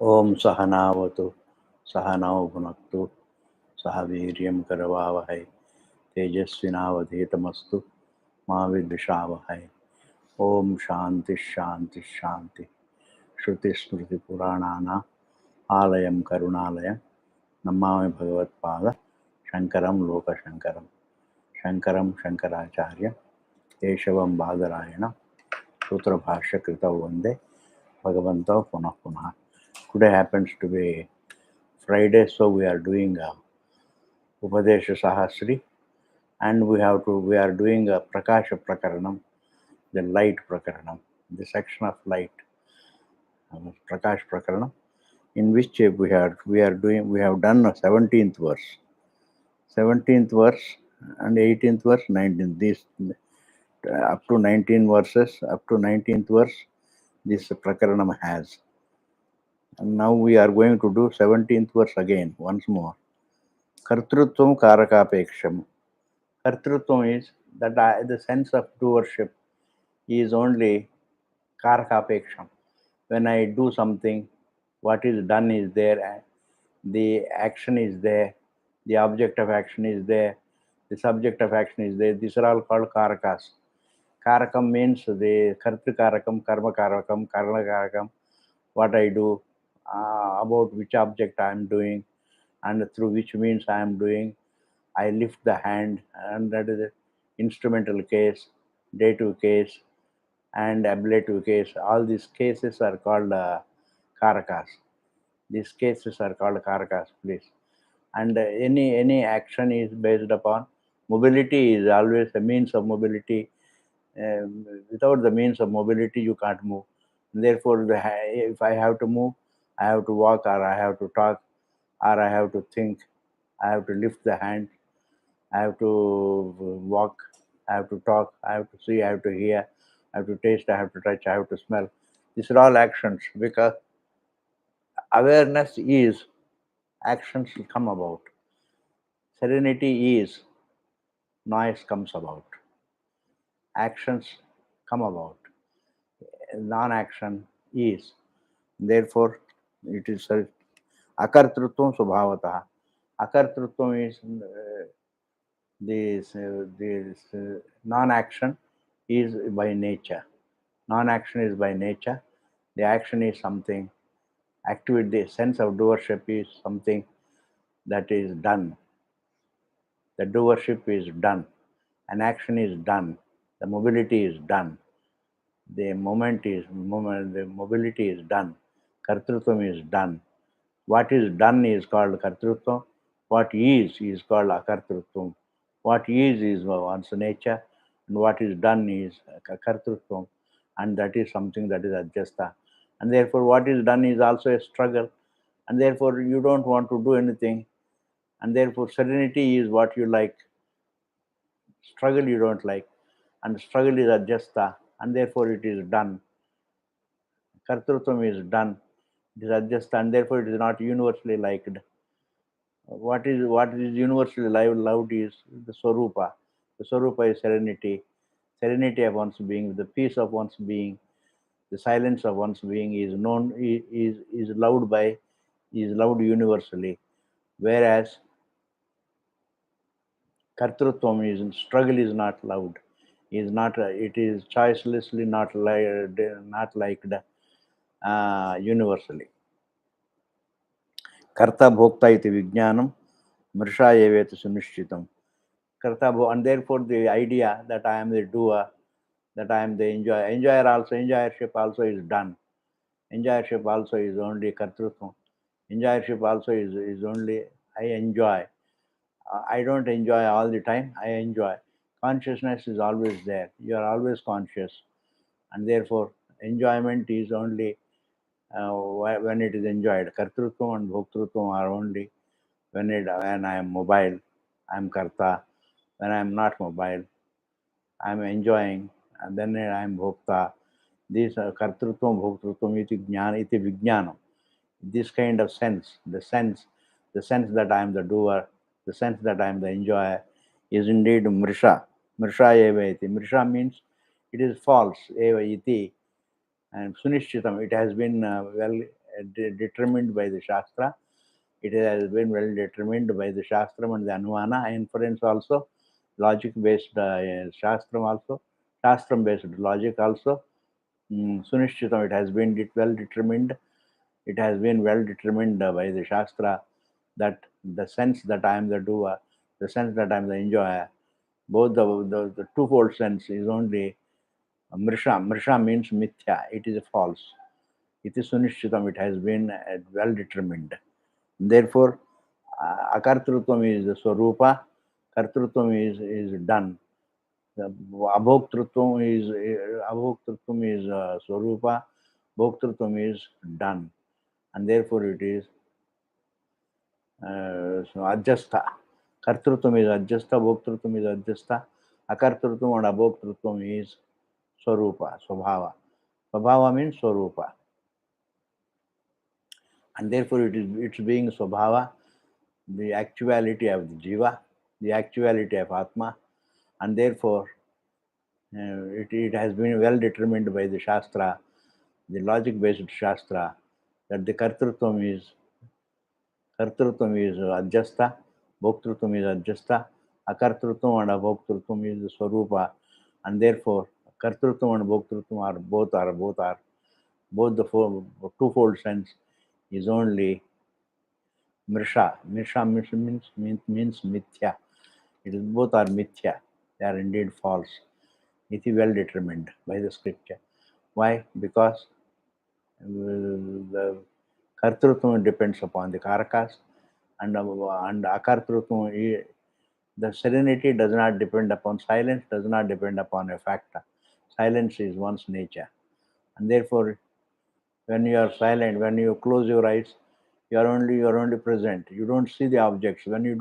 ओम सहनावतु सहनौ भुनक्तु सह वीर्यं करवावहै तेजस्विनावधीतमस्तु मा विद्विषावहै। ओम शांति शांति शांति। श्रुतिस्मृतिपुराणानाम् आलयं करुणालयं नमामि भगवत्पाद शङ्करं लोकशङ्करं शङ्करं शङ्कराचार्य केशवं बादरायणं सूत्रभाष्यकृतौ वन्दे भगवन्तौ पुनः पुनः. Today happens to be Friday, so we are doing a Upadesha Sahasri, and we are doing a Prakasha Prakaranam, the light Prakaranam, the section of light, Prakash Prakaranam, in which we have done a 17th verse, 17th verse and 18th verse, 19th. These up to 19 verses, up to 19th verse, this Prakaranam has. And now we are going to do 17th verse again, once more. Kartrutvam Karakapeksham. Kartrutvam is that the sense of doership is only Karakapeksham. When I do something, what is done is there, the action is there, the object of action is there, the subject of action is there. These are all called Karakas. Karakam means the Kartru Karakam, Karma Karakam, Karana Karakam, what I do, about which object I am doing, and through which means I am doing. I lift the hand, and that is the instrumental case, dative case, and ablative case. All these cases are called karakas. These cases are called karakas, please. And any action is based upon mobility. Is always a means of mobility. Without the means of mobility, you can't move. Therefore, if I have to move, I have to walk, or I have to talk, or I have to think. I have to lift the hand. I have to walk, I have to talk, I have to see, I have to hear, I have to taste, I have to touch, I have to smell. These are all actions, because awareness is actions will come about. Serenity is noise comes about. Actions come about. Non-action is. Therefore, it is akartrutvam subhavataha. Akartrutvam is this non-action is by nature. Non-action is by nature. The action is something. Activity, the sense of doership is something that is done. The doership is done. An action is done. The mobility is done. The mobility is done. Kartrutvam is done. What is done is called kartrutvam. What is called akartrutvam. What is one's nature, and what is done is kartrutvam, and that is something that is adjasta. And therefore, what is done is also a struggle, and therefore you don't want to do anything, and therefore serenity is what you like, struggle you don't like, and struggle is adjasta, and therefore it is done. Kartrutvam is done, it is adjasta, and therefore it is not universally liked. What is universally loved is the Swarupa. The Swarupa is serenity, serenity of one's being, the peace of one's being, the silence of one's being is known, is loved universally. Whereas Kartrutvam is struggle is not loved, is not it is choicelessly not liked universally. Karta bhokta iti vijnanam mrisha eveta sunishchitam. And therefore the idea that I am the doer, that I am the enjoyership also is done. Enjoyership also is only kartrutvam. Enjoyership also is only I enjoy. I don't enjoy all the time, I enjoy. Consciousness is always there. You are always conscious. And therefore, enjoyment is only when it is enjoyed. Kartrutvam and bhoktrutvam are only when I am mobile, I am karta. When I am not mobile, I am enjoying, and then I am bhokta. These are kartrutvam, bhoktrutvam, iti vijnanam. This kind of sense, the sense that I am the doer, the sense that I am the enjoyer, is indeed mrisha. Mrisha eva iti. Mrisha means it is false, eva iti, and sunishchitam. It has been well determined by the Shastra. It has been well determined by the Shastram and the Anumana, inference also, logic-based Shastram also, Shastram-based logic also. Sunishchitam, it has been well determined. It has been well determined by the Shastra that the sense that I am the doer, the sense that I am the enjoyer, both the twofold sense is only Mrisha. Mrisha means mithya, it is false. It is Sunishchitam, it has been well determined. Therefore, akartrutvam is the swarupa, kartrutvam is done. Abhoktrutvam is swarupa, bhoktrutvam is done, and therefore it is so adjasta. Kartrutvam is adjasta, bhoktrutvam is adjasta, akartrutvam and abhoktrutvam is swarupa, swabhava. Swabhava means swarupa, and therefore it's being swabhava, the actuality of the jiva, the actuality of atma, and therefore it has been well determined by the Shastra, the logic-based Shastra, that the Kartrutvam is Adjasta, Bhoktrutvam is Adjasta, Akartrutvam and Abhoktrutvam is the Swarupa, and therefore Kartrutvam and Bhoktrutvam are both the twofold sense is only Mrisha. Mrisha means mithya. It is both are mithya. They are indeed false. It is well determined by the scripture. Why? Because the kartrutvam depends upon the karakas, and akartrutvam, the serenity does not depend upon silence, does not depend upon a factor. Silence is one's nature, and therefore, when you are silent, when you close your eyes, you are only present. You don't see the objects. When you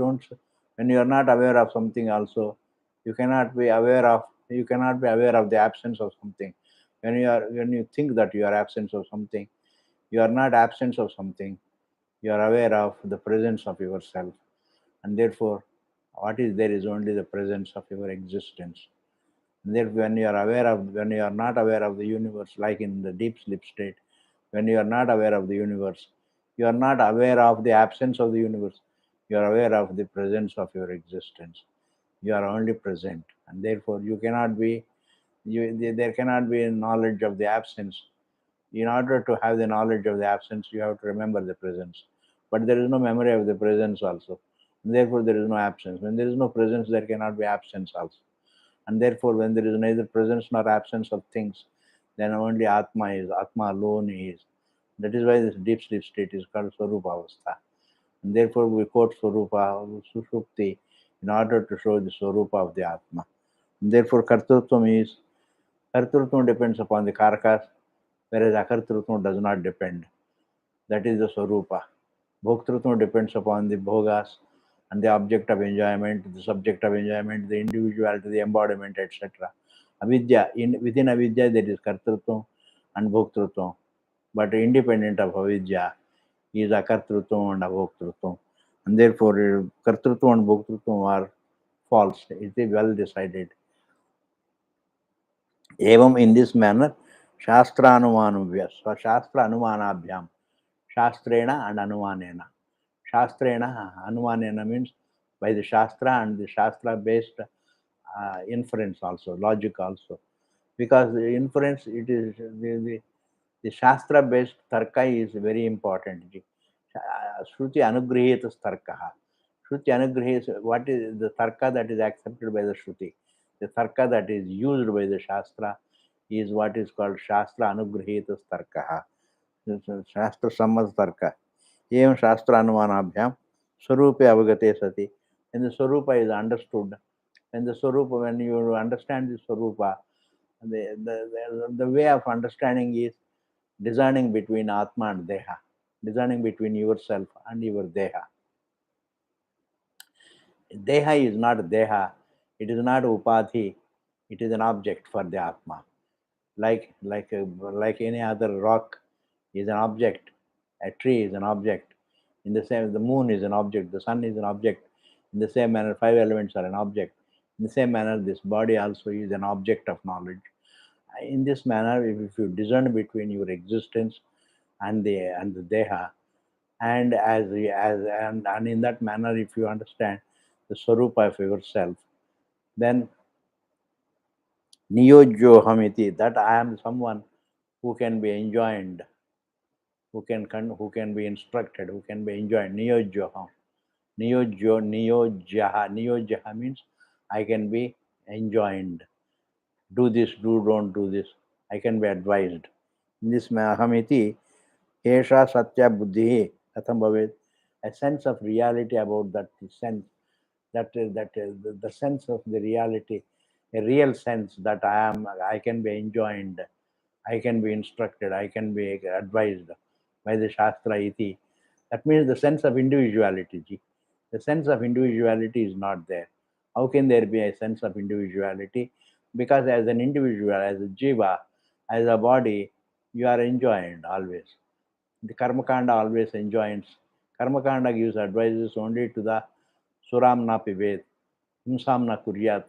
are not aware of something, also, you cannot be aware of the absence of something. When you think that you are absent of something, you are not absent of something. You are aware of the presence of yourself, and therefore, what is there is only the presence of your existence. And therefore, when you are not aware of the universe, like in the deep sleep state, when you are not aware of the universe, you are not aware of the absence of the universe. You are aware of the presence of your existence. You are only present, and therefore there cannot be knowledge of the absence. In order to have the knowledge of the absence, you have to remember the presence. But there is no memory of the presence also. And therefore, there is no absence. When there is no presence, there cannot be absence also. And therefore, when there is neither presence nor absence of things, then only Atma alone is. That is why this deep sleep state is called Swarupa Avastha. And therefore, we quote Swarupa, Sushupti, in order to show the Swarupa of the Atma. And therefore, Kartrutvam depends upon the Karakas, whereas Akartrutvam does not depend. That is the Swarupa. Bhoktrutvam depends upon the Bhogas and the object of enjoyment, the subject of enjoyment, the individuality, the embodiment, etc. Avidya, within Avidya there is Kartrutvam and Bhoktrutvam, but independent of Avidya is Akartrutvam and Abhoktrutvam. And therefore, Kartrutvam and Bhoktrutvam are false. It is well decided. Evam, in this manner, Shastra Anumanabhyam, Shastrena and Anumanena. Shastrena, Anumanena means by the Shastra and the Shastra based inference also, logic also. Because the inference, it is the Shastra based tarka is very important. Shruti Anugrihita Tarkaha. Shruti Anugrihita, what is the tarka that is accepted by the Shruti? The tarka that is used by the Shastra is what is called Shastra Anugrihita Tarkaha. Shastra Sammas Tarka. Evam Shastra Anumanabhyam Swarupe Avagate Sati. When the Swarupa is understood, when you understand the Swarupa, the way of understanding is discerning between Atma and Deha, discerning between yourself and your Deha. Deha is not Deha, it is not Upadhi, it is an object for the Atma. Like any other rock is an object, a tree is an object. In the same, the moon is an object, the sun is an object. In the same manner, five elements are an object. In the same manner, this body also is an object of knowledge. In this manner, if you discern between your existence and the deha, and and in that manner, if you understand the swarupa of yourself, then niyojyohamiti, that I am someone who can be enjoined, who can be instructed, who can be enjoined. Niyojyoham. Niyojyaha means I can be enjoined. Do this, don't do this. I can be advised. In this ahamiti, esha satya buddhi katham bhavet. A sense of reality about that sense, the sense of the reality, a real sense that I can be enjoined, I can be instructed, I can be advised by the Shastra iti. That means the sense of individuality. Ji. The sense of individuality is not there. How can there be a sense of individuality? Because as an individual, as a jiva, as a body, you are enjoined always. The Karmakanda always enjoins. Karmakanda gives advices only to the Suram na pivet, Himsam na kuryat.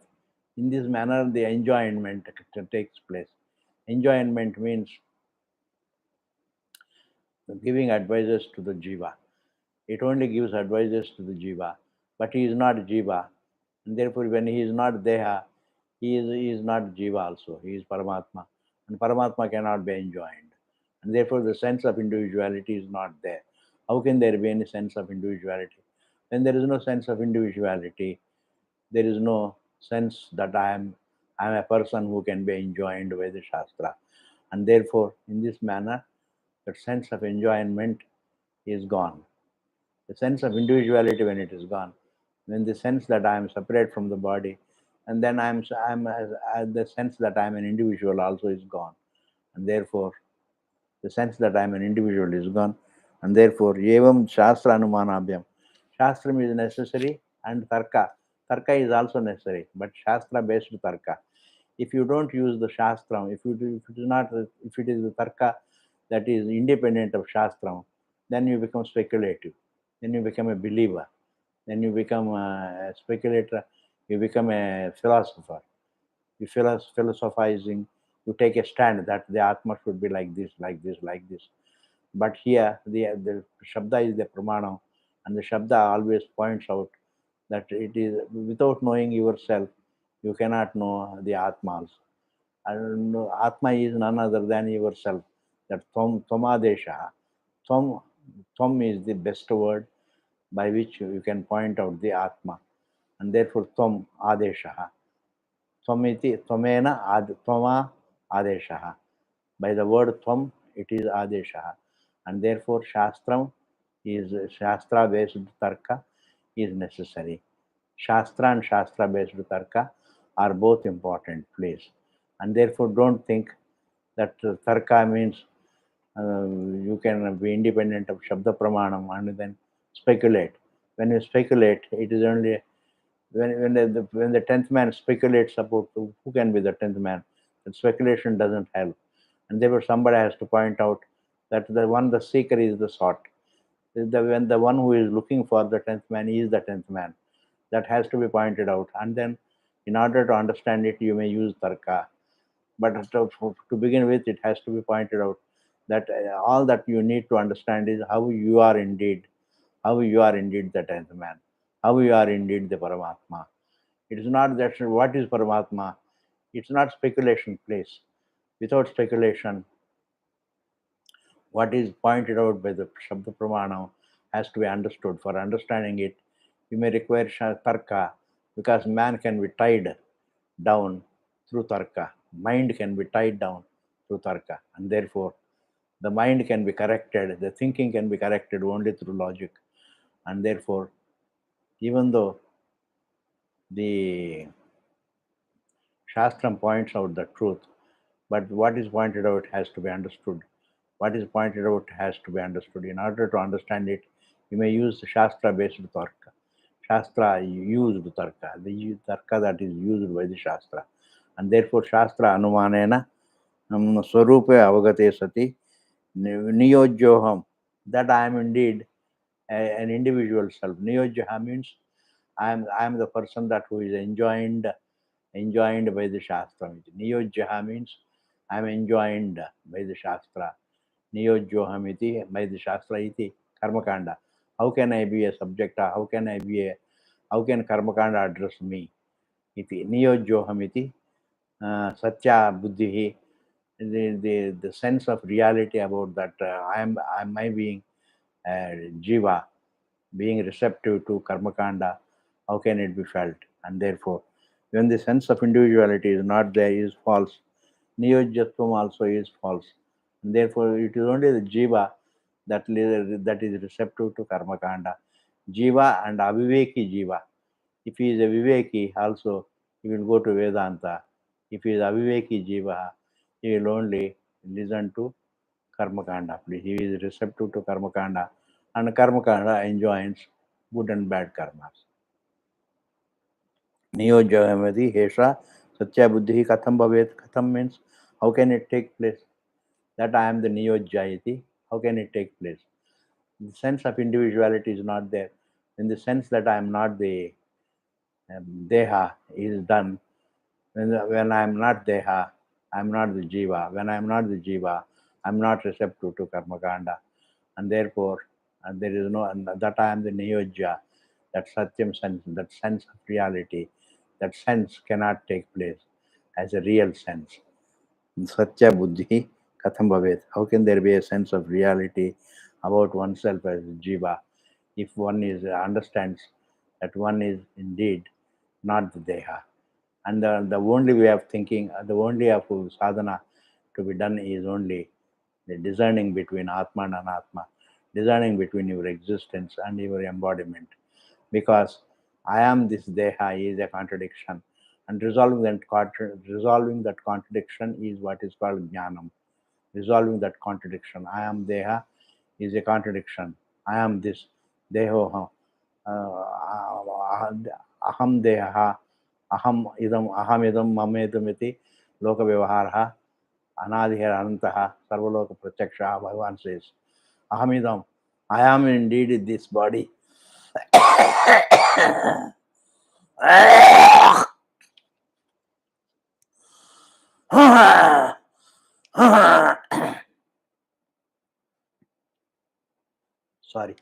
In this manner, the enjoyment takes place. Enjoyment means giving advices to the jiva. It only gives advices to the jiva, but he is not jiva. And therefore, when he is not deha, he is not jiva also. He is Paramatma. And Paramatma cannot be enjoined. And therefore, the sense of individuality is not there. How can there be any sense of individuality? When there is no sense of individuality, there is no sense that I am a person who can be enjoined by the Shastra. And therefore, in this manner, that sense of enjoyment is gone. The sense of individuality, when it is gone, when the sense that I am separate from the body, and then the sense that I am an individual also is gone. And therefore, the sense that I am an individual is gone. And therefore, evam shastra anumanabhyam. Shastram is necessary and tarka. Tarka is also necessary, but shastra based tarka. If you don't use the shastram, if it is the tarka that is independent of shastram, then you become speculative. Then you become a believer. Then you become a speculator. You become a philosopher. You philosophizing. You take a stand that the atma should be like this, like this, like this. But here, the Shabda is the Pramana, and the Shabda always points out that it is without knowing yourself, you cannot know the Atmas. And Atma is none other than yourself. That Tvamadesha. Tvam is the best word by which you can point out the Atma. And therefore, Tvam Adesha. Tvama Adesha. By the word Tvam, it is Adesha. And therefore, Shastra based Tarka is necessary. Shastra and Shastra based Tarka are both important, please. And therefore, don't think that Tarka means you can be independent of Shabda Pramanam and then speculate. When you speculate, it is only when the tenth man speculates about who can be the tenth man, that speculation doesn't help. And therefore, somebody has to point out that the seeker is the sought. When the one who is looking for the tenth man is the tenth man, that has to be pointed out. And then, in order to understand it, you may use tarka. But to begin with, it has to be pointed out that all that you need to understand is how you are indeed the tenth man, how you are indeed the Paramatma. It is not that what is Paramatma. It's not speculation place. Without speculation, what is pointed out by the Shabda Pramana has to be understood. For understanding it, you may require tarka, because man can be tied down through tarka. Mind can be tied down through tarka. And therefore, the mind can be corrected, the thinking can be corrected only through logic. And therefore, even though the Shastram points out the truth, but what is pointed out has to be understood. What is pointed out has to be understood. In order to understand it, you may use Shastra based Tarka. Shastra used Tarka, the Tarka that is used by the Shastra. And therefore, Shastra Anumanena Swarupe Avagate Sati Niyojyoham, that I am indeed an individual self. Niyojyoha means I am the person that who is enjoined by the Shastra. Niyojyaha means I am enjoined by the Shastra. Niyojyohamiti by the Shastra iti Karmakanda. How can I be a subject? How can Karmakanda address me? Iti Niyojyohamiti Satya Buddhi. The sense of reality about that I am my being Jiva, being receptive to Karmakanda, how can it be felt? And therefore, when the sense of individuality is not there, is false. Niyojyatvam also is false. And therefore, it is only the Jiva that is receptive to Karmakanda. Jiva and Aviveki Jiva. If he is a Viveki, also he will go to Vedanta. If he is Aviveki Jiva, he will only listen to Karmakanda. He is receptive to Karmakanda, and Karmakanda enjoins good and bad karmas. Niyojayamati Hesha Satya Buddhi Katham Bhavet. Katham means how can it take place? That I am the Niyojayati, how can it take place? The sense of individuality is not there. In the sense that I am not the Deha is done. When I am not Deha, I am not the Jiva. When I am not the Jiva, I am not receptive to Karmakanda. And therefore, there is no, that I am the Niyojya, that Satyam sense, that sense of reality, that sense cannot take place as a real sense. Satya Buddhi Katham Bhavet. How can there be a sense of reality about oneself as Jiva if one understands that one is indeed not the Deha? And the only way of thinking, the only of sadhana to be done is only the discerning between Atma and Anatma, discerning between your existence and your embodiment. Because I am this Deha is a contradiction. And resolving that contradiction is what is called Jnanam. Resolving that contradiction. I am Deha is a contradiction. I am this Deho. Aham Deha. Aham idam mamedamiti loka vyavaharah anadihar anantah sarvaloka pratyaksha. Bhagavan says, Ahamidam, I am indeed this body. Sorry.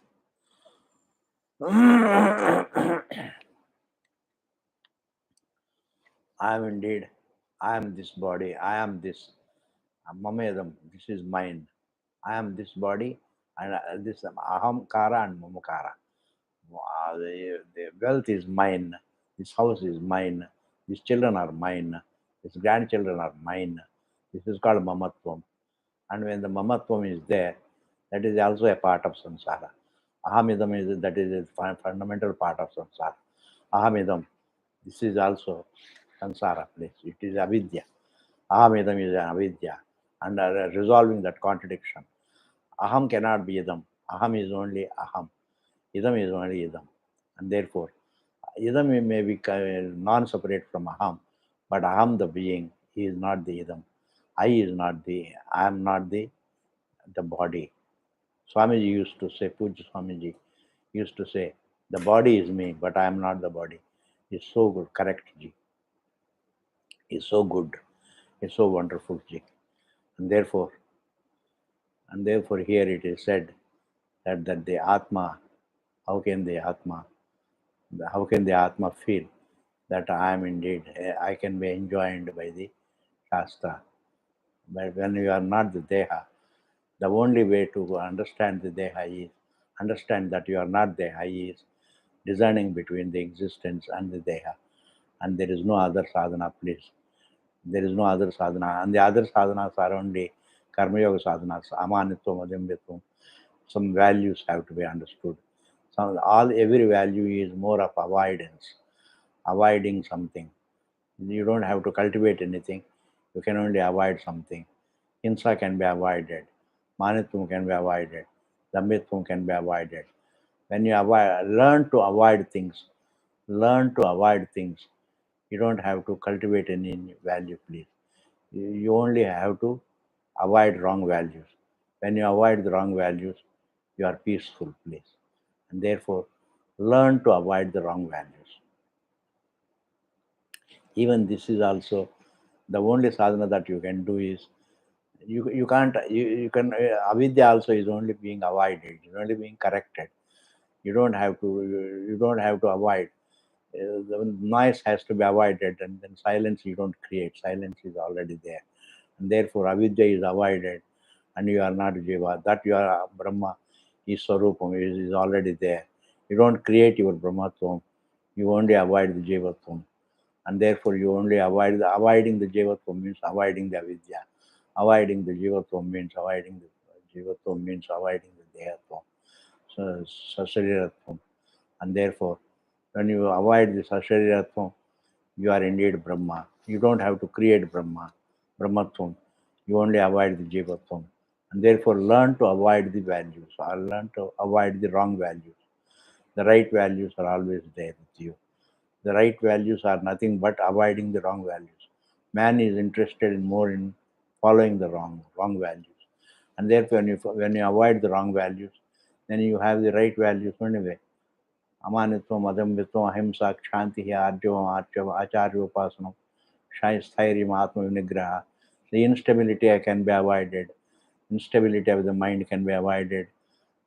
I am indeed, I am this body, I am this Mamedam, this is mine. I am this body and this Ahamkara and Mamakara. The wealth is mine, this house is mine, these children are mine, these grandchildren are mine. This is called Mamatvam. And when the Mamatvam is there, that is also a part of samsara. Ahamidam is that is a fundamental part of samsara. Ahamidam, this is also samsara place. It is avidya. Ahamidam is an avidya. And resolving that contradiction. Aham cannot be idam. Aham is only aham. Idam is only idam. And therefore, idam may be non-separate from aham, but aham, the being, he is not the idam. I am not the body. Swamiji used to say, Puja Swamiji used to say, the body is me, but I am not the body. It's so good, correct, Ji. It's so good. It's so wonderful, Ji. And therefore here it is said that the Atma, how can the Atma feel that I am indeed, I can be enjoined by the Shastra. But when you are not the Deha, the only way to understand the Deha is, understand that you are not Deha is discerning between the existence and the Deha. And there is no other sadhana, please. There is no other sadhana. And the other sadhanas are only Karma Yoga sadhanas, Amanitvam, Adhyambitvam. Some values have to be understood. Every value is more of avoidance, avoiding something. You don't have to cultivate anything. You can only avoid something. Hinsa can be avoided. Manitvam can be avoided. Dambitvam can be avoided. When you learn to avoid things, you don't have to cultivate any value, please. You only have to avoid wrong values. When you avoid the wrong values, you are peaceful, please. And therefore, learn to avoid the wrong values. Even this is also the only sadhana that you can do is You can't, you can, avidya also is only being avoided, is only being corrected. You don't have to, you don't have to avoid. The noise has to be avoided, and then silence you don't create. Silence is already there. And therefore, avidya is avoided, and you are not jiva. That you are Brahma, is Swarupam, is already there. You don't create your Brahmatvam, you only avoid the jivatvam. And therefore, you only avoid the, avoiding the jivatvam means avoiding the avidya. Avoiding the jivatvam means avoiding the jivatvam means avoiding the dehatvam, so sasariratvam. And therefore, when you avoid the sasariratvam, you are indeed Brahma. You don't have to create Brahmatvam. You only avoid the Jivatvam. And therefore, learn to avoid the values, or learn to avoid the wrong values. The right values are always there with you. The right values are nothing but avoiding the wrong values. Man is interested in more in following the wrong values. And therefore, when you avoid the wrong values, then you have the right values anyway. Amanitvam, Adambitvam, Ahimsa, Kshanti, Arjavam, Acharya Upasanam, Sthairyam, Atma Vinigraha. The instability can be avoided. Instability of the mind can be avoided.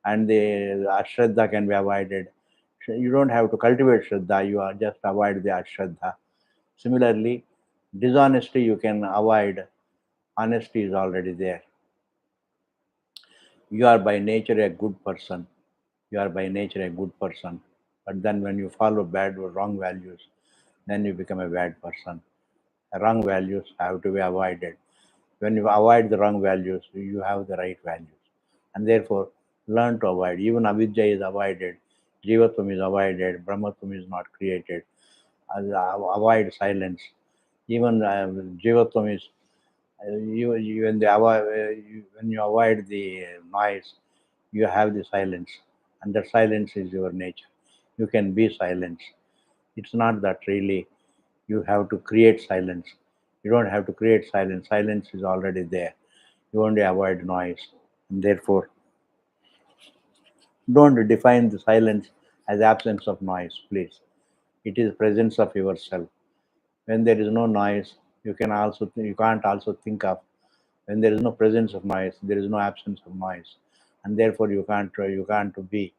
And the Ashraddha can be avoided. You don't have to cultivate Shraddha, you are just avoid the Ashraddha. Similarly, dishonesty you can avoid. Honesty is already there. You are by nature a good person. You are by nature a good person. But then when you follow bad or wrong values, then you become a bad person. Wrong values have to be avoided. When you avoid the wrong values, you have the right values. And therefore, learn to avoid. Even avidya is avoided, jivatvam is avoided, brahmatvam is not created. Avoid silence. Even jivatvam is, when you avoid the noise, you have the silence. And that silence is your nature. You can be silent. It's not that really you have to create silence. You don't have to create silence. Silence is already there. You only avoid noise. And therefore, don't define the silence as absence of noise, please. It is presence of yourself. When there is no noise, you can't also think of. When there is no presence of noise, there is no absence of noise. And therefore you can't be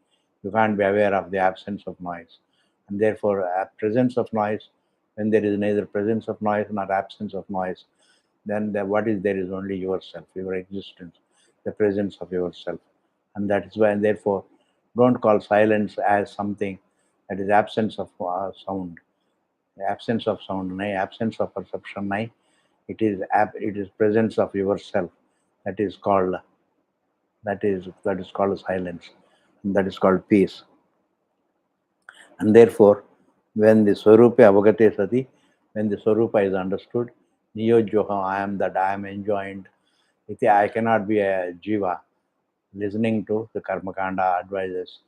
aware of the absence of noise. And therefore, presence of noise, when there is neither presence of noise nor absence of noise, then what is there is only yourself, your existence, the presence of yourself. And that is why, and therefore, don't call silence as something that is absence of sound. The absence of sound, nahi, absence of perception, nahi. It is presence of yourself. That is called that is called silence. And that is called peace. And therefore, when the Swarupa Avagate Sati, when the Swarupa is understood, Niyojoha, I am that, I am enjoined. I cannot be a jiva listening to the Karmakanda advices,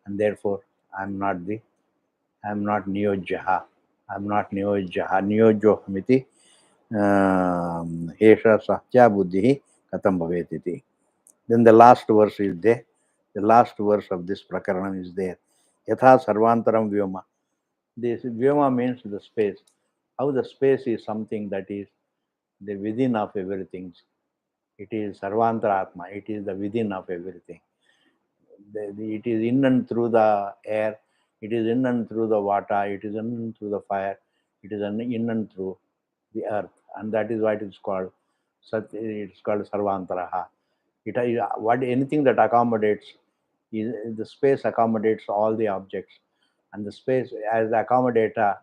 and therefore I am not Niyojaha. I am not Niyojaha. Niyojohamiti Hesha Satya Buddhi Katam Bhavetiti. Then the last verse is there. The last verse of this Prakaranam is there. Yatha Sarvantaram Vyoma. This Vyoma means the space. How the space is something that is the within of everything. It is Sarvantara Atma. It is the within of everything. It is in and through the air. It is in and through the water. It is in and through the fire. It is in and through the earth. And that is why it is called it's called Sarvantaraha. What anything that accommodates is the space accommodates all the objects, and the space as the accommodator,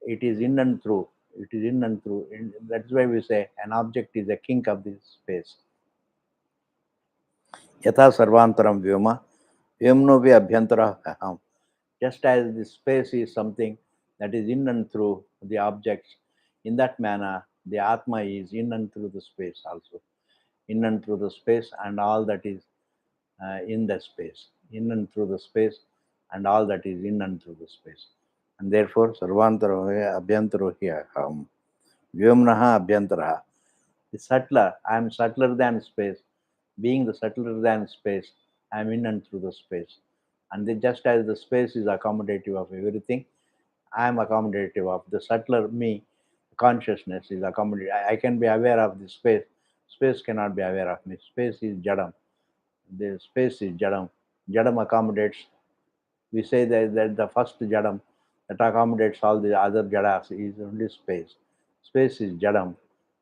it is in and through. It is in and through. That's why we say an object is a kink of this space. Yatha sarvantaram vyoma, vyomnovi abhyantara aham. Just as the space is something that is in and through the objects, in that manner, the Atma is in and through the space also. In and through the space and all that is in the space. In and through the space and all that is in and through the space. And therefore, sarvantaro abhyantaro aham. Vyomnaha abhyantara. The subtler, I am subtler than space. Being the subtler than space, I am in and through the space. And just as the space is accommodative of everything, I am accommodative of the subtler me. Consciousness is accommodative. I can be aware of the space. Space cannot be aware of me. Space is Jadam. The space is Jadam. Jadam accommodates. We say that the first Jadam that accommodates all the other Jadas is only space. Space is Jadam.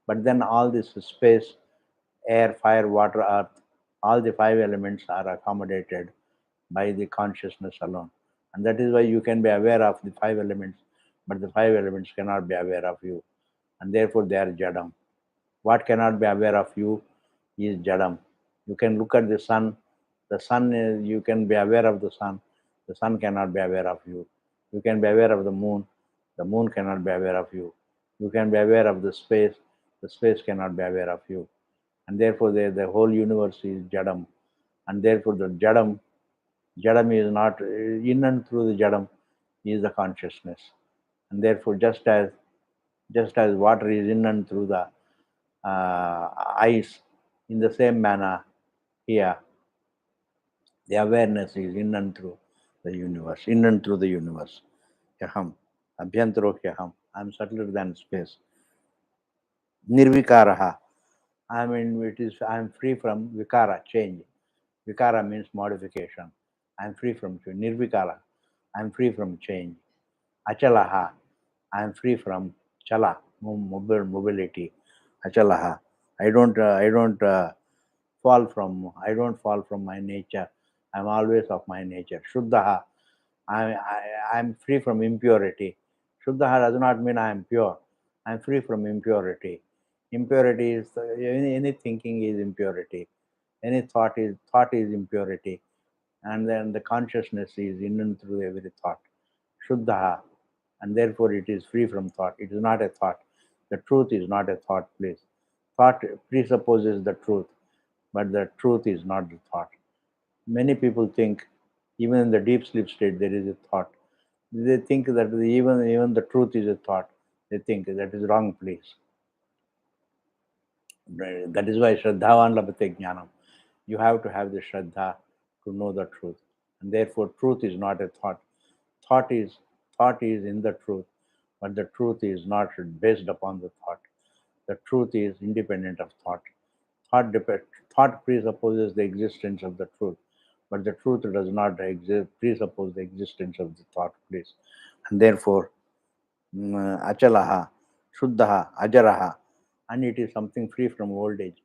But then all this space, air, fire, water, earth, all the five elements are accommodated by the consciousness alone. And that is why you can be aware of the five elements, but the five elements cannot be aware of you. And therefore they are Jadam. What cannot be aware of you is Jadam. You can look at the sun is, you can be aware of the sun cannot be aware of you. You can be aware of the moon cannot be aware of you. You can be aware of the space cannot be aware of you. And therefore the whole universe is Jadam. And therefore the Jadam is not in and through the Jadam is the consciousness. And therefore just as water is in and through the ice, in the same manner here the awareness is in and through the universe, in and through the universe. Yaham, abhyantaro hyaham. I am subtler than space. Nirvikaraha. I mean, I am free from vikara, change. Vikara means modification. I am free from change. Nirvikara. I am free from change. Achalaha. I am free from chala, mobility. Achalaha. I don't fall from my nature. I'm always of my nature. Shuddhaha. I'm free from impurity. Shuddhaha does not mean I am pure. I'm free from impurity. Impurity is any thinking is impurity. Any thought is impurity. And then the consciousness is in and through every thought. Shuddhaha. And therefore it is free from thought. It is not a thought. The truth is not a thought, please. Thought presupposes the truth, but the truth is not the thought. Many people think, even in the deep sleep state, there is a thought. They think that even the truth is a thought. They think that is wrong, please. That is why Shraddhavan Labhate Jnanam. You have to have the Shraddha to know the truth. And therefore, truth is not a thought. Thought is in the truth, but the truth is not based upon the thought. The truth is independent of thought. Thought presupposes the existence of the truth, but the truth does not presuppose the existence of the thought, please. And therefore, achalaha, shuddhaha, ajaraha, and it is something free from old age.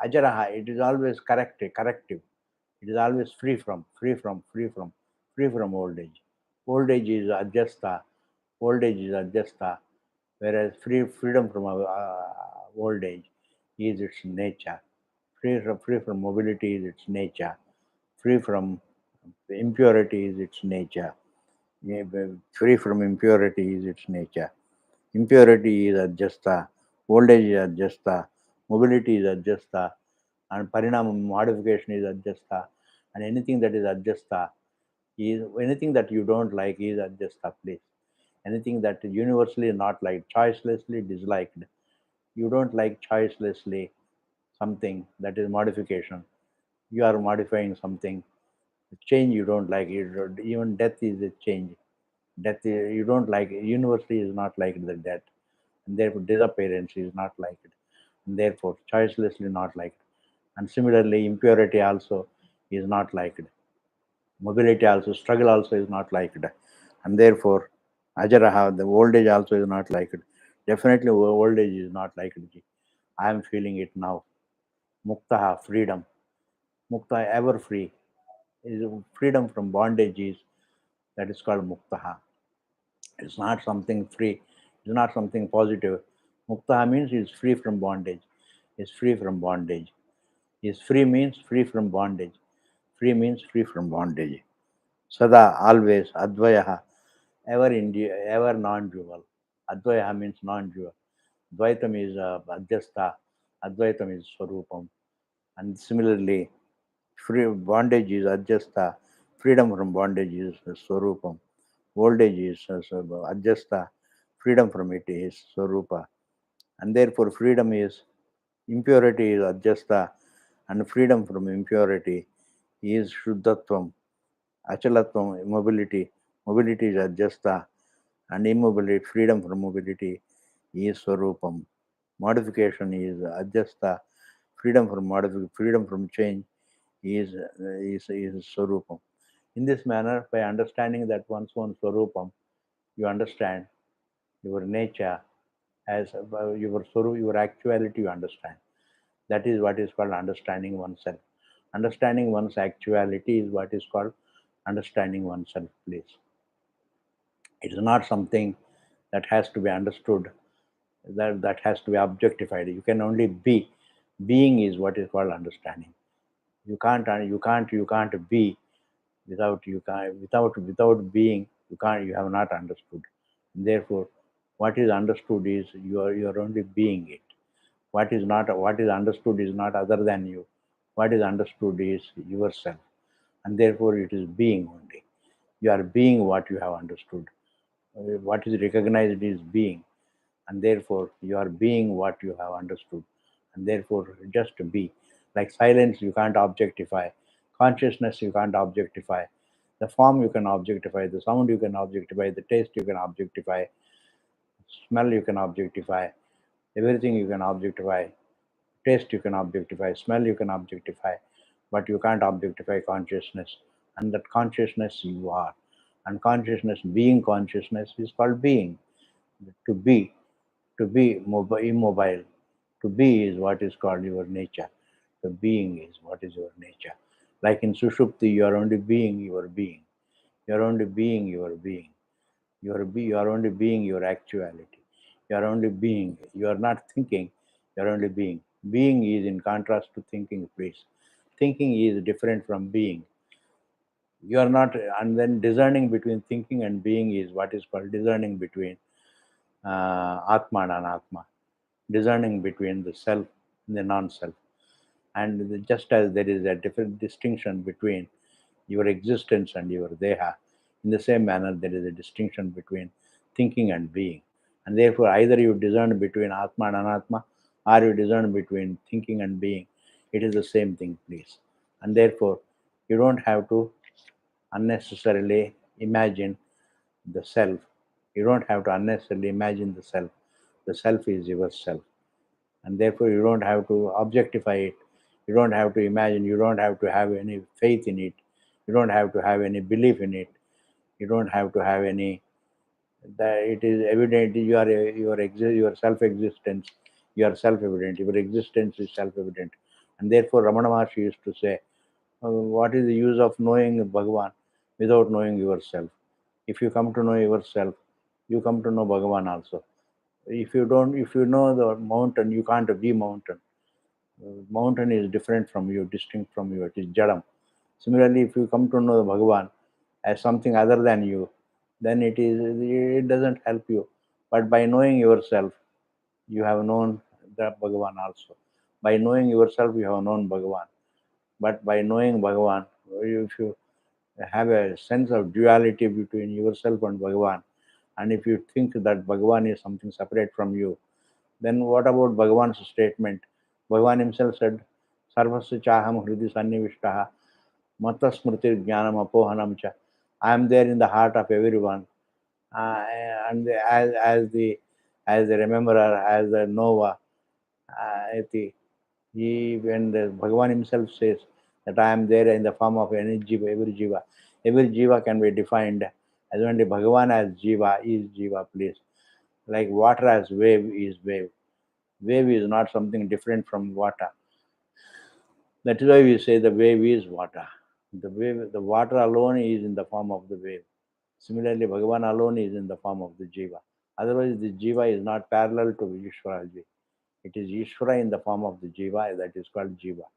Ajaraha, it is always corrective. It is always free from old age. Old age is adjasta. Old age is adjasta, whereas freedom from old age is its nature. Free from mobility is its nature. Free from impurity is its nature. Free from impurity is its nature. Impurity is adjasta. Old age is adjasta. Mobility is adjasta. And parinama modification is adjasta. And anything that is adjasta is anything that you don't like is adjasta, please. Anything that universally not liked, choicelessly disliked. You don't like choicelessly something, that is modification. You are modifying something. Change you don't like. Even death is a change. Death you don't like. Universally is not like the death, and therefore disappearance is not like it, and therefore choicelessly not like it. And similarly, impurity also is not liked. Mobility also, struggle also is not liked, and therefore ajaraha, the old age also is not liked. Definitely, old age is not liked. I am feeling it now. Muktaha, freedom. Mukta, ever free. Is freedom from bondage is that is called muktaha. It's not something free. It's not something positive. Muktaha means is free from bondage. Is free from bondage. Is free means free from bondage. Free means free from bondage. Sada, always, advayaha, ever non-dual. Advayaha means non-dual. Dvaitam is adjasta. Advaitam is swarupam. And similarly, free bondage is adjasta. Freedom from bondage is swarupam. Old age is adjasta. Freedom from it is swarupa. And therefore, freedom is impurity is adjasta, and freedom from impurity is shuddhatvam. Achalatvam, mobility. Mobility is adjasta, and immobility, freedom from mobility is swarupam. Modification is adjasta, freedom from modification, freedom from change is Swarupam. In this manner, by understanding that one's own Swarupam, you understand your nature as your Swarup, your actuality you understand. That is what is called understanding oneself. Understanding one's actuality is what is called understanding oneself, please. It is not something that has to be understood, that has to be objectified. You can only be. Being is what is called understanding. You can't be without being. You have not understood. Therefore, what is understood is you are only being it. What is understood is not other than you. What is understood is yourself, and therefore it is being only. You are being what you have understood. What is recognized is being, and therefore you are being what you have understood, and therefore just be. Like silence you can't objectify, consciousness you can't objectify, the form you can objectify, the sound you can objectify, the taste you can objectify, smell you can objectify, everything you can objectify. Taste you can objectify, smell you can objectify, but you can't objectify consciousness. And that consciousness you are. And consciousness, being consciousness, is called being. To be, immobile. To be is what is called your nature. The being is what is your nature. Like in Sushupti, you are only being your being. You are only being your being. You are only being your actuality. You are only being. You are not thinking. You are only being. Being is in contrast to thinking, please. Thinking is different from being. You are not, and then discerning between thinking and being is what is called discerning between Atma and Anatma, discerning between the self and the non-self. And just as there is a different distinction between your existence and your deha, in the same manner there is a distinction between thinking and being. And therefore either you discern between Atma and Anatma, or you discern between thinking and being. It is the same thing, please. And therefore you don't have to unnecessarily imagine the self. You don't have to unnecessarily imagine the self. The self is yourself. And therefore you don't have to objectify it. You don't have to imagine. You don't have to have any faith in it. You don't have to have any belief in it. You don't have to have any. That it is evident. Your self-existence. You are self-evident. Your existence is self-evident. And therefore Ramana Maharshi used to say, what is the use of knowing Bhagavan without knowing yourself? If you come to know yourself, you come to know Bhagavan also. If you know the mountain, you can't be mountain. Mountain is different from you, distinct from you. It is Jadam. Similarly, if you come to know Bhagavan as something other than you, then it doesn't help you. But by knowing yourself, you have known the Bhagavan also. By knowing yourself, you have known Bhagavan. But by knowing Bhagavan, if you have a sense of duality between yourself and Bhagavan, and if you think that Bhagavan is something separate from you, then what about Bhagavan's statement? Bhagavan himself said, Sarvasya chaham hridi sannivishtaha mata smriti jnanam apohanam cha. I am there in the heart of everyone. And as the rememberer, as the knower, when the Bhagavan himself says that I am there in the form of any jiva, every jiva can be defined as only Bhagavan as jiva is jiva, please. Like water as wave is wave. Wave is not something different from water. That is why we say the wave is water. The water alone is in the form of the wave. Similarly, Bhagavan alone is in the form of the jiva. Otherwise, the jiva is not parallel to Ishvaraji. It is Ishvara in the form of the jiva, that is called jiva.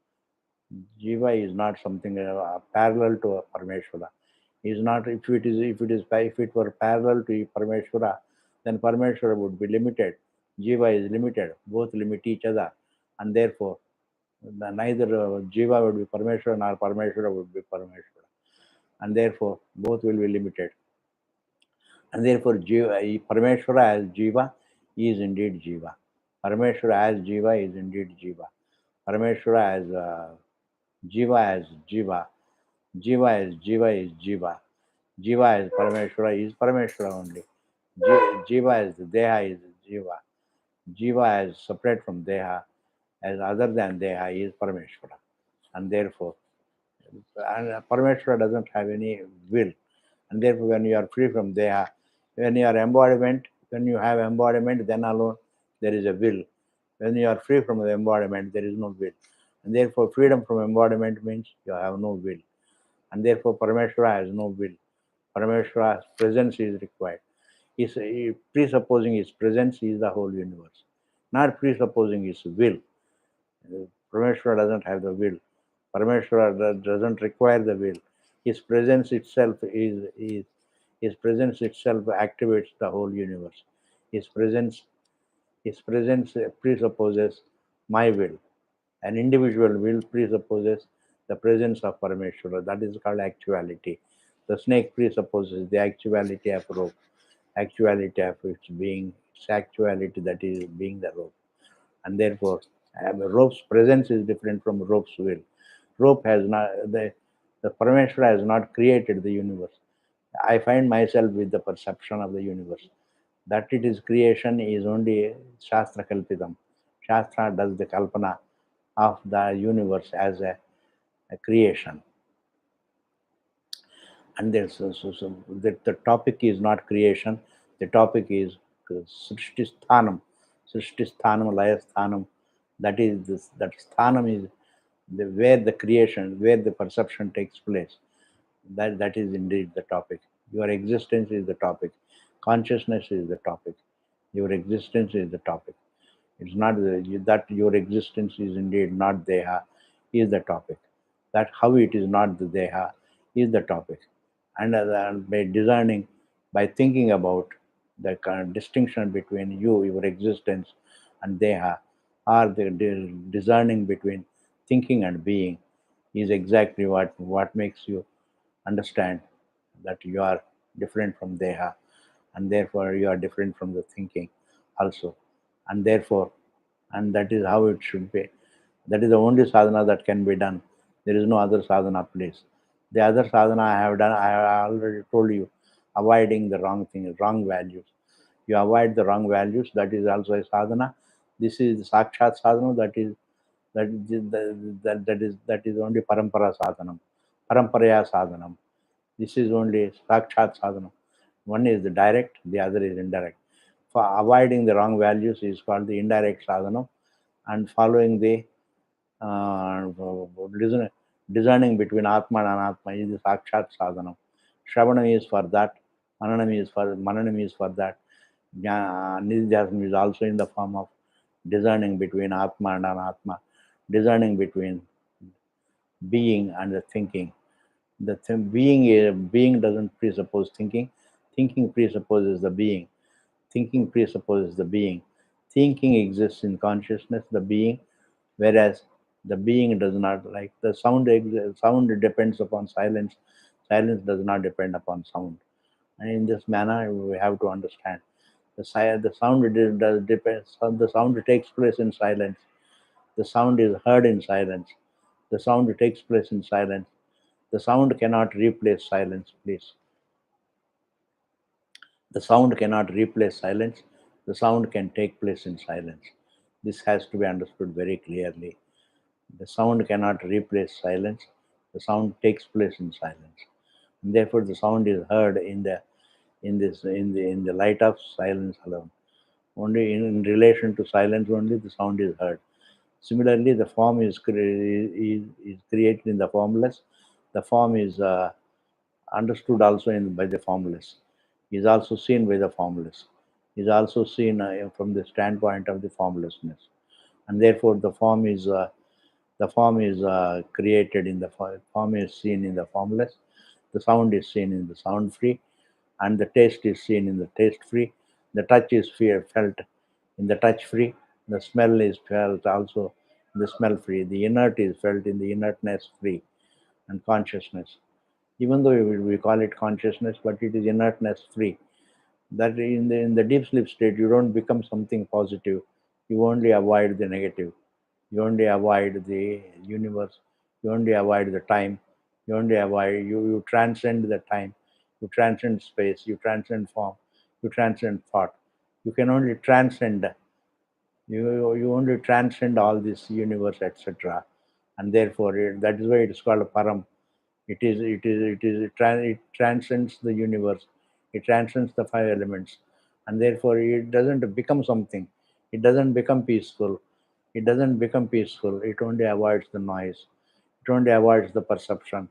Jiva is not something parallel to Parameshwara. Is not if it were parallel to Parameshwara, then Parameshwara would be limited. Jiva is limited. Both limit each other, and therefore neither Jiva would be Parameshwara nor Parameshwara would be Parameshwara, and therefore both will be limited. And therefore Parameshwara as Jiva is indeed Jiva. Parameshwara as Jiva is indeed Jiva. Parameshwara as Jiva as Jiva. Jiva as Jiva is Jiva. Jiva as Parameshwara is Parameshwara only. Jiva as Deha is Jiva. Jiva as separate from Deha. as other than Deha is Parameshwara. And therefore, Parameshwara doesn't have any will. And therefore, when you are free from Deha, when you are embodiment, when you have embodiment, then alone there is a will. When you are free from the embodiment, there is no will. And therefore, freedom from embodiment means you have no will. And therefore, Parameshwara has no will. Parameshwara's presence is required. Presupposing his presence is the whole universe, not presupposing his will. Parameshwara doesn't have the will. Parameshwara doesn't require the will. His presence itself is his presence itself activates the whole universe. His presence presupposes my will. An individual will presupposes the presence of Parameshwara. That is called actuality. The snake presupposes the actuality of rope, actuality of its being, its actuality that is being the rope. And therefore, rope's presence is different from rope's will. Rope has not, the Parameshwara has not created the universe. I find myself with the perception of the universe. That it is creation is only Shastra Kalpitam. Shastra does the Kalpana of the universe as a creation. And there's the topic is not creation, the topic is Srishti Sthanam. Srishti Sthanam, Laya Sthanam. That is this, that Sthanam is where the creation, where the perception takes place. That is indeed the topic. Your existence is the topic. Consciousness is the topic. Your existence is the topic. It's not that your existence is indeed not Deha is the topic. That how it is not the Deha is the topic. And by discerning, by thinking about the kind of distinction between you, your existence, and Deha, or the discerning between thinking and being, is exactly what makes you understand that you are different from Deha, and therefore you are different from the thinking also. And therefore, and that is how it should be. That is the only sadhana that can be done. There is no other sadhana, please. The other sadhana I have done, I have already told you, avoiding the wrong things, wrong values. You avoid the wrong values, that is also a sadhana. This is sakshat sadhana, that is only parampara sadhanam. Paramparaya sadhanam. This is only sakshat sadhana. One is the direct, the other is indirect. For avoiding the wrong values is called the indirect sadhana, and following the uh, discerning between Atma and Anatma is the Sakshat Sadhanam. Shravanam is for that, Mananam is for that. Nidhyasana is also in the form of discerning between Atma and Anatma, discerning between being and the thinking. Being doesn't presuppose thinking. Thinking presupposes the being. Thinking presupposes the being. Thinking exists in consciousness, the being, whereas the being does not. Like the sound. Sound depends upon silence. Silence does not depend upon sound. And in this manner, we have to understand the sound does depend. The sound takes place in silence. The sound is heard in silence. The sound takes place in silence. The sound cannot replace silence, please. The sound cannot replace silence. The sound can take place in silence. This has to be understood very clearly. The sound cannot replace silence. The sound takes place in silence. And therefore, the sound is heard in the light of silence alone. Only in relation to silence only the sound is heard. Similarly, the form is created in the formless. The form is understood also by the formless. Is also seen by the formless. Is also seen from the standpoint of the formlessness, and therefore the form is created in the form is seen in the formless. The sound is seen in the sound free, and the taste is seen in the taste free. The touch is felt in the touch free. The smell is felt also in the smell free. The inert is felt in the inertness free, and consciousness. Even though we call it consciousness, but it is inertness free. That in the deep sleep state, you don't become something positive. You only avoid the negative. You only avoid the universe. You only avoid the time. You transcend the time. You transcend space. You transcend form. You transcend thought. You can only transcend You only transcend all this universe, etc. And therefore, that is why it is called Param. It transcends the universe. It transcends the five elements, and therefore it doesn't become something. It doesn't become peaceful. It doesn't become peaceful. It only avoids the noise. It only avoids the perception.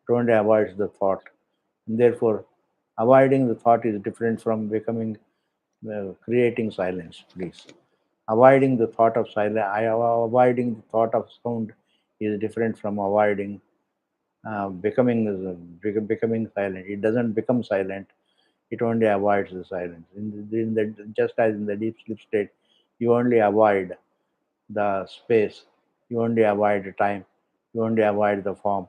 It only avoids the thought. And therefore, avoiding the thought is different from becoming creating silence. Please, avoiding the thought of silence. Avoiding the thought of sound is different from avoiding becoming silent. It doesn't become silent. It only avoids the silence. Just as in the deep sleep state, you only avoid the space, you only avoid time, you only avoid the form,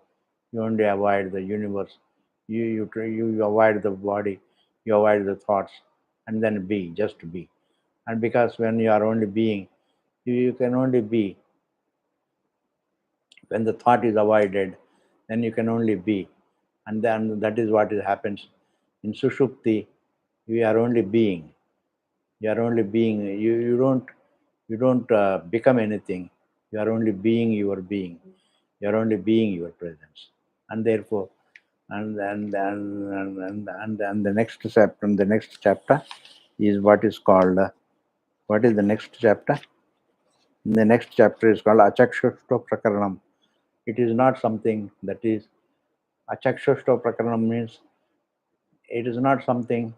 you only avoid the universe. You avoid the body, you avoid the thoughts, and then be, just be. And because when you are only being, you can only be. When the thought is avoided, then you can only be. And then that is what happens. In Sushupti, you are only being. You are only being. You don't become anything. You are only being your being. You are only being your presence. And therefore, and the next chapter, is what is called, what is the next chapter? The next chapter is called Achakshushto Prakaranam. It is not something that is, Achakshushto Prakaranam means it is not something,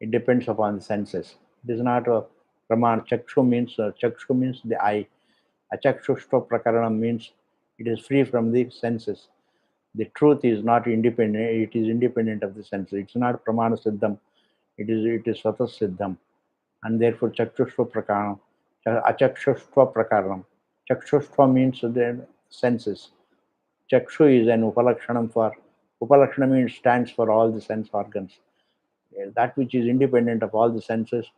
it depends upon the senses. It is not a Praman. Chakshu means the eye. Achakshushto Prakaranam means it is free from the senses. The truth is not independent, it is independent of the senses. It's not Pramana Siddham, it is Svata Siddham. And therefore Chakshushva Prakaranam, Achakshushva Prakaranam. Chakshushva means the senses. Chakshu is an Upalakshanam for, Upalakshana means stands for all the sense organs. That which is independent of all the senses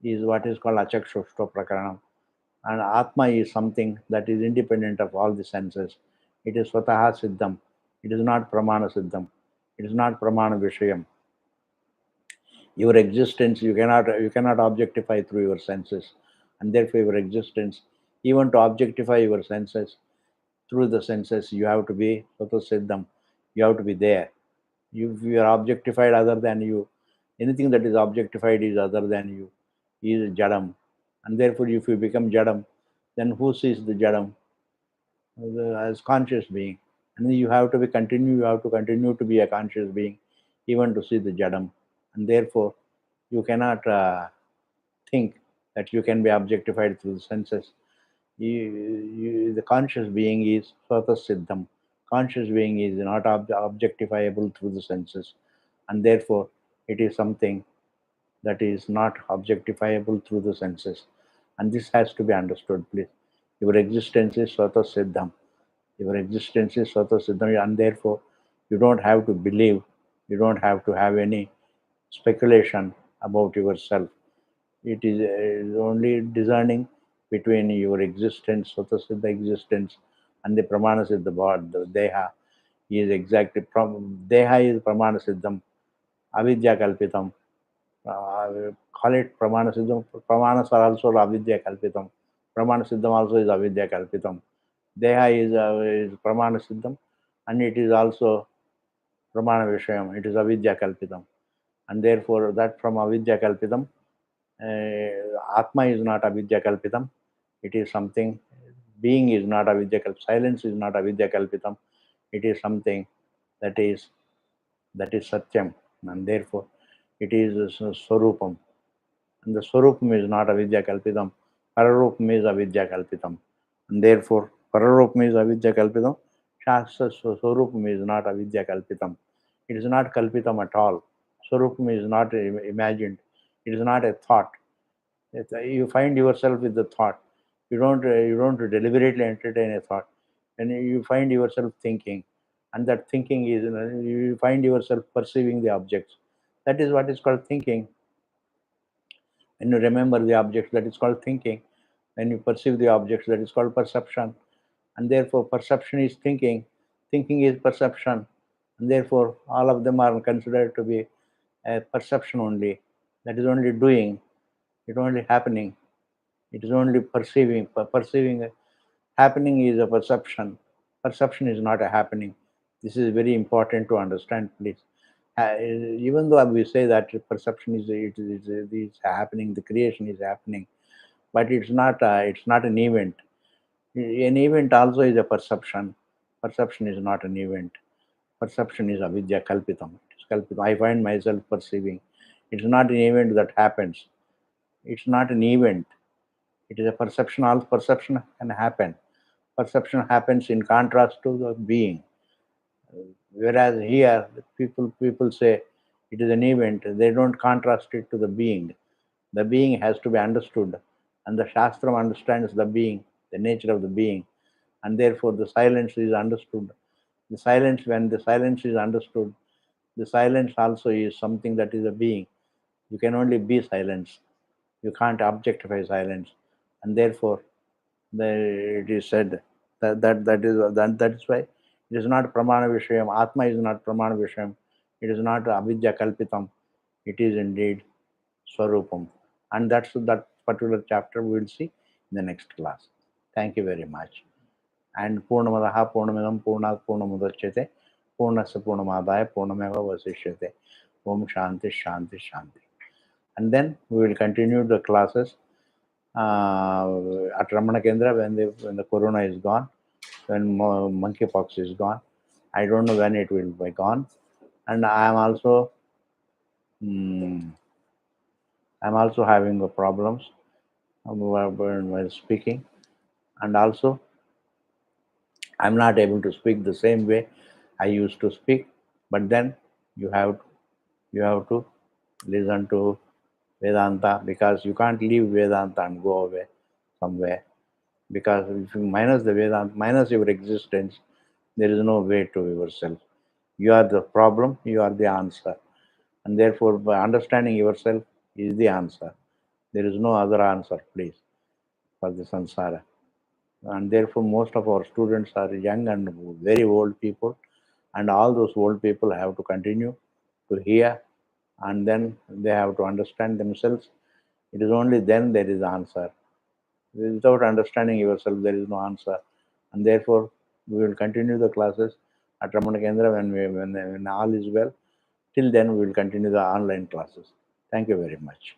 is what is called Achakshushva Prakaranam. And Atma is something that is independent of all the senses. It is Svataha Siddham. It is not Pramana Siddham. It is not Pramana Vishayam. Your existence, you cannot objectify through your senses. And therefore your existence, even to objectify your senses, through the senses, you have to be Svata Siddham. You have to be there. If you are objectified other than you, anything that is objectified is other than you, is Jadam. And therefore, if you become Jadam, then who sees the Jadam? As conscious being. And you have to continue to be a conscious being, even to see the Jadam. And therefore, you cannot think that you can be objectified through the senses. The conscious being is Svata Siddham. Conscious being is not objectifiable through the senses, and therefore it is something that is not objectifiable through the senses. And this has to be understood, please. Your existence is Svata Siddham. Your existence is Svata Siddham, and therefore you don't have to believe, you don't have to have any speculation about yourself. It is only discerning between your existence, Swatasiddha existence, and the Pramana Siddha body, the Deha. Is exactly Deha is Pramana Siddham, Avidya Kalpitam. Call it Pramana Siddham. Pramanas are also Avidya Kalpitam. Pramana Siddham also is Avidya Kalpitam. Deha is Pramana Siddham, and it is also Pramana Vishayam. It is Avidya Kalpitam. And therefore, that from Avidya Kalpitam, Atma is not Avidya Kalpitam. It is something, being is not Avidya Kalpitam. Silence is not Avidya Kalpitam. It is something that is Satyam. And therefore, it is Swarupam. And the Swarupam is not Avidya Kalpitam. Pararupam is Avidya Kalpitam. And therefore, Pararupam is Avidya Kalpitam. Shastra Swarupam is not Avidya Kalpitam. It is not Kalpitam at all. Swarupam is not imagined. It is not a thought. You find yourself with the thought. You don't deliberately entertain a thought, and you find yourself thinking, and that thinking is, you find yourself perceiving the objects. That is what is called thinking. When you remember the objects, that is called thinking. When you perceive the objects, that is called perception. And therefore perception is thinking, thinking is perception, and therefore all of them are considered to be a perception only. That is only doing, it only happening. It is only perceiving. Perceiving happening is a perception. Perception is not a happening. This is very important to understand, please. Even though we say that perception is happening, the creation is happening, but it's not an event. An event also is a perception. Perception is not an event. Perception is avidya kalpitam. It is kalpitam. I find myself perceiving. It's not an event that happens. It's not an event. It is a perception. All perception can happen. Perception happens in contrast to the being. Whereas here, people say it is an event. They don't contrast it to the being. The being has to be understood, and the Shastram understands the being, the nature of the being, and therefore the silence is understood. The silence, when the silence is understood, the silence also is something that is a being. You can only be silence. You can't objectify silence, and therefore it is said that is why it is not pramana vishayam. Atma is not pramana vishayam. It is not avidya kalpitam. It is indeed swarupam, and that particular chapter we will see in the next class. Thank you very much. And Purnamadaha Purnamidam Purnat Purnamudachyate Purnasya Purnamadaya Purnameva Vasishyate. Om Shanti Shanti Shanti. And then we will continue the classes at Ramana Kendra when the corona is gone, when monkeypox is gone. I don't know when it will be gone. And I'm also having problems while speaking, and also I'm not able to speak the same way I used to speak. But then you have to listen to Vedanta, because you can't leave Vedanta and go away somewhere. Because if you minus the Vedanta, minus your existence, there is no way to yourself. You are the problem, you are the answer. And therefore, by understanding yourself is the answer. There is no other answer, please, for the samsara. And therefore, most of our students are young and very old people. And all those old people have to continue to hear, and then they have to understand themselves. It is only then there is answer. Without understanding yourself, there is no answer. And therefore, we will continue the classes at Ramana Kendra when all is well. Till then, we will continue the online classes. Thank you very much.